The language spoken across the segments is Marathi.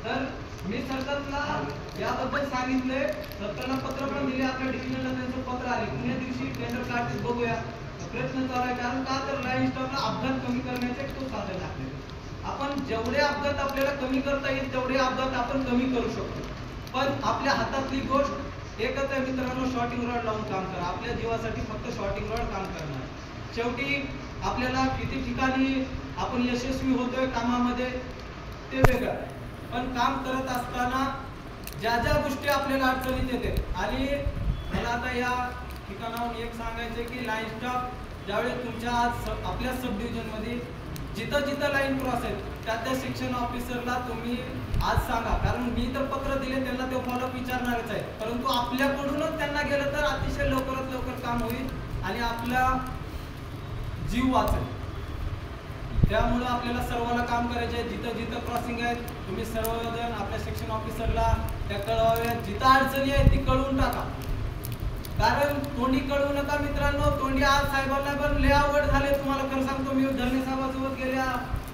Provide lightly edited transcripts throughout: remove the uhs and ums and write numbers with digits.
तर मी सरकारला याबद्दल सांगितले, सरकारला पत्र पण दिले, आपल्या डिव्हिजनला त्यांचं पत्र आले, पुण्या दिवशी टेंडर काढतील बघूया, प्रयत्न चालू आहे. कारण का तर लाईन स्टॉपला अपघात कमी करण्याचे खूप साधन आहे. आपण जेवढे अपघात आपल्याला कमी करता येईल तेवढे अपघात आपण कमी करू शकतो. पण आपल्या हातातली गोष्ट एकच आहे मित्रांनो, शॉर्टिंग रॉड लावून काम करा. आपल्या जीवासाठी फक्त शॉर्टिंग रॉड काम करणार. शेवटी आपल्याला किती ठिकाणी आपण यशस्वी होतोय कामामध्ये ते वेगळं, पण काम करत असताना ज्या ज्या गोष्टी आपल्याला अडचणीत येते. आणि मला आता या ठिकाणाहून एक सांगायचं की लाईन स्टॉप ज्यावेळेस तुमच्या आज आपल्या सब डिव्हिजनमध्ये जिथं जिथं लाईन क्रॉस आहे त्या सेक्शन ऑफिसरला तुम्ही आज सांगा. कारण मी तर पत्र दिले त्यांना ते फॉलोअप विचारणारच आहे, परंतु आपल्याकडूनच त्यांना गेलं तर अतिशय लवकरात लवकर काम होईल आणि आपला जीव वाचेल. त्यामुळे आपल्याला सर्वांना काम करायचे आहे. जिथं जिथं क्रॉसिंग आहे तुम्ही सर्वजण आपल्या सेक्शन ऑफिसरला त्या कळवाव्या. जिथं अडचणी आहे ती कळवून टाका. कारण तोंडी कळवू नका मित्रांनो. तोंडी आज साहेबांना पण लय अवघड झाले. तुम्हाला खरं सांगतो, मी धरणे साहेबांसोबत गेल्या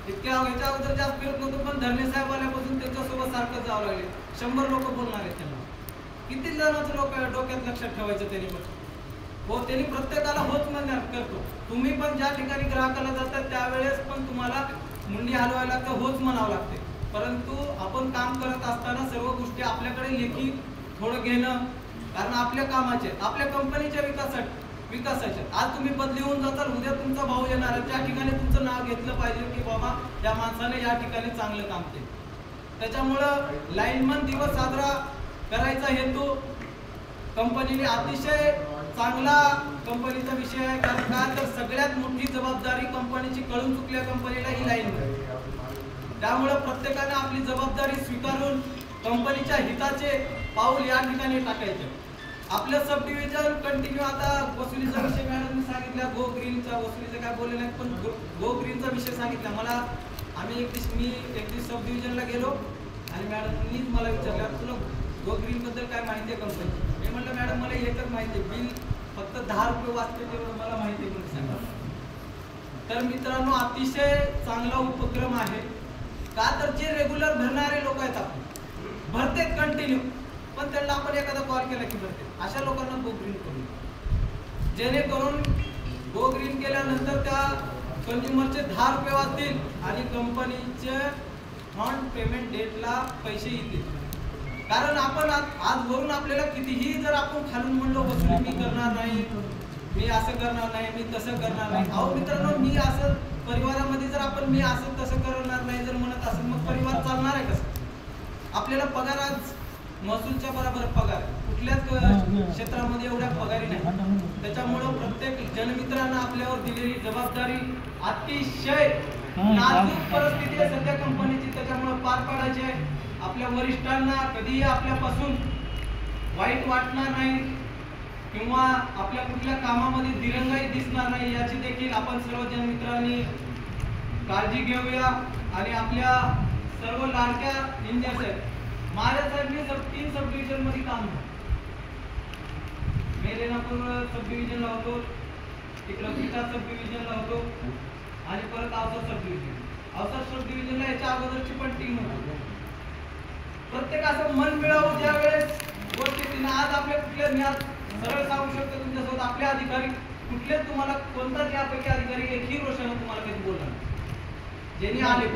इतक्या ह्याच्या अगोदर जास्त फिरत नव्हतो, पण धरणे साहेब आल्यापासून त्यांच्यासोबत सारखं जावं लागले. 100 लोक बोलणार आहेत त्यांना. किती जणांचं डोक्यात लक्षात ठेवायचं त्यांनी पण. हो, त्यांनी प्रत्येकाला होच म्हणणार करतो. तुम्ही पण ज्या ठिकाणी ग्राहकाला जातात त्यावेळेस पण तुम्हाला मुंडी हलवायला लागतं, होच म्हणावं लागते. परंतु आपण काम करत असताना सर्व गोष्टी आपल्याकडे लेखी थोडं घेणं, कारण आपल्या कामाचे, आपल्या कंपनीच्या विकासाचे. आज तुम्ही बदली होऊन जाताल, उद्या तुमचा भाऊ येणार आहे, त्या ठिकाणी तुमचं नाव घेतलं पाहिजे की बाबा या माणसाने या ठिकाणी चांगलं काम केलं. त्याच्यामुळं लाईनमन दिवस साजरा करायचा हेतू कंपनीने अतिशय चांगला कंपनीचा विषय आहे. कारण का तर सगळ्यात मोठी जबाबदारी कंपनीची कळून चुकल्या कंपनीला ही लाईन आहे. त्यामुळे प्रत्येकाने आपली जबाबदारी स्वीकारून कंपनीच्या हिताचे पाऊल या ठिकाणी टाकायचे. आपलं सब डिव्हिजन कंटिन्यू आता वसुलीचा विषय मॅडमने सांगितला, गो ग्रीनचा. वसुलीचं काय बोलले नाही, पण गो ग्रीनचा विषय सांगितला मला. मी एक दिवस सब डिव्हिजनला गेलो आणि मॅडमनी मला विचारलं, तुला गो ग्रीन बद्दल काय माहिती आहे कंपनी? मी म्हटलं मॅडम मला एकच माहिती आहे, बिल फक्त 10 रुपये वाचते तेवढं मला माहिती आहे म्हणून सांगा. तर मित्रांनो अतिशय चांगला उपक्रम आहे. का तर जे रेग्युलर भरणारे लोक आहेत आपण भरते कंटिन्यू, पण त्यांना आपण एखादा कॉल केला की भरते. अशा लोकांना गो ग्रीन करू, जेणेकरून गो ग्रीन केल्यानंतर त्या कंझ्युमरचे 10 रुपये वाचतील आणि कंपनीचे ऑन पेमेंट डेटला पैसे येतील. कारण आपण आज वरून आपल्याला कितीही जर आपण खालून म्हणलो वसुली मी करणार नाही, मी असं करणार नाही, मी तसं करणार नाही. अहो मित्रांनो, मी असं परिवारामध्ये जर आपण मी असं तसं करणार नाही जर म्हणत असेल, मग परिवार चालणार आहे कसं? आपल्याला पगार आज महसूलच्या बरोबर पगार कुठल्याच क्षेत्रामध्ये एवढ्या पगारी नाही. त्याच्यामुळं प्रत्येक जनमित्रांना आपल्यावर दिलेली जबाबदारी अतिशय नाजूक परिस्थिती आहे सध्या कंपनीची, त्याच्यामुळे पार पाडायची आहे. आपल्या वरिष्ठांना कधीही आपल्यापासून वाईट वाटणार नाही किंवा आपल्या कुठल्या कामामध्ये दिरंगाई दिसणार नाही याची देखील आपण सर्व जनमित्रांनी काळजी घेऊया. आणि आपल्या सर्व लाडक्या इंजिनियर्स आहेत. माझ्या साहेबनी 3 सब डिव्हिजन मध्ये काम केलं. मी रेणापूर सब डिव्हिजनला होतो, तिकडं पिठा सब डिव्हिजनला होतो आणि परत अवसर सब डिव्हिजन. अवसर सब डिव्हिजनला याच्या अगोदरची पण टीम होती. प्रत्येक असं मन मिळावं ज्या वेळेस गोष्टी आज आपल्या कुठल्या, मी आज सरळ सांगू शकतो तुमच्यासोबत, आपले अधिकारी कुठले तुम्हाला कोणताच यापैकी अधिकारी एकही रोषानं तुम्हाला कधी बोलला नाही. ज्यांनी आले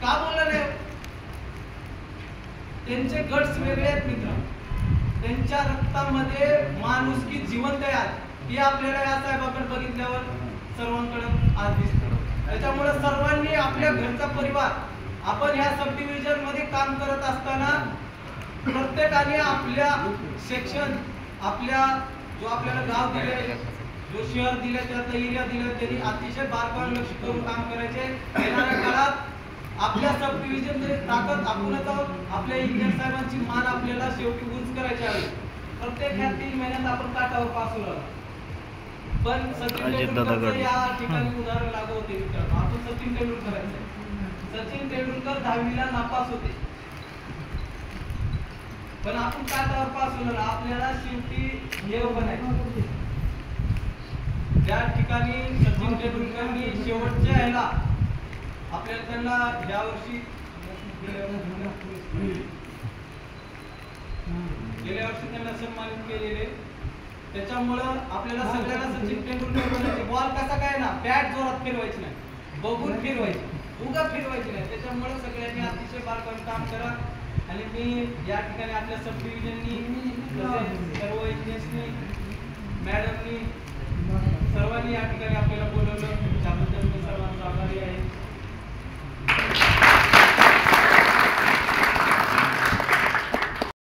का बोलला नाही? त्यांचे गट्स वेगळे आहेत मित्र, त्यांच्या रक्तामध्ये माणुसकी जिवंत आहे. ही आपल्याला या साहेबांकडे बघितल्यावर सर्वांकडे आज दिसतं. त्याच्यामुळे सर्वांनी आपल्या घरचा परिवार, आपण ह्या सब डिव्हिजन मध्ये काम करत असताना प्रत्येकाने आपल्या सेक्शन, आपल्या जो आपल्याला गाव दिले, जो शहर दिले, त्याचा एरिया दिला, त्यांनी अतिशय बारकाईने लक्ष करून काम करायचे. येणाऱ्या काळात आपल्या सब डिव्हिजन मध्ये ताकद आपणच आहोत. आपल्या इंजिनियर साहेबांची मान आपल्याला शेवटी उंच करायची आहे. प्रत्येक ह्या 3 महिन्यात आपण काटावर पास होणार, पण सचिन तेंडुलकर या ठिकाणी उदाहरण लागू होते मित्रांनो. आपण सचिन तेंडुलकर आहे. सचिन तेंडुलकर 10वीला नापास होते, पण आपण काटावर पास होणार. आपल्याला शेवटी हे बनायचं. ज्या ठिकाणी सचिन तेंडुलकरनी शेवटच्या ह्याला आपल्याला त्यांना यावर्षी गेल्या वर्षी त्यांना सन्मानित केलेले. त्याच्यामुळं आपल्याला सगळ्यांना सचिन तेंडुलकर बॉल कसा काय ना बॅट जोरात फिरवायची नाही, बघून फिरवायची, उगा फिरवायची नाही. त्याच्यामुळे सगळ्यांनी अतिशय बारकाईने काम करा. आणि मी या ठिकाणी आपल्या सब डिव्हिजननी सर्व इंजिनियर्सनी मॅडमनी सर्वांनी या ठिकाणी आपल्याला बोलवलं त्याबद्दल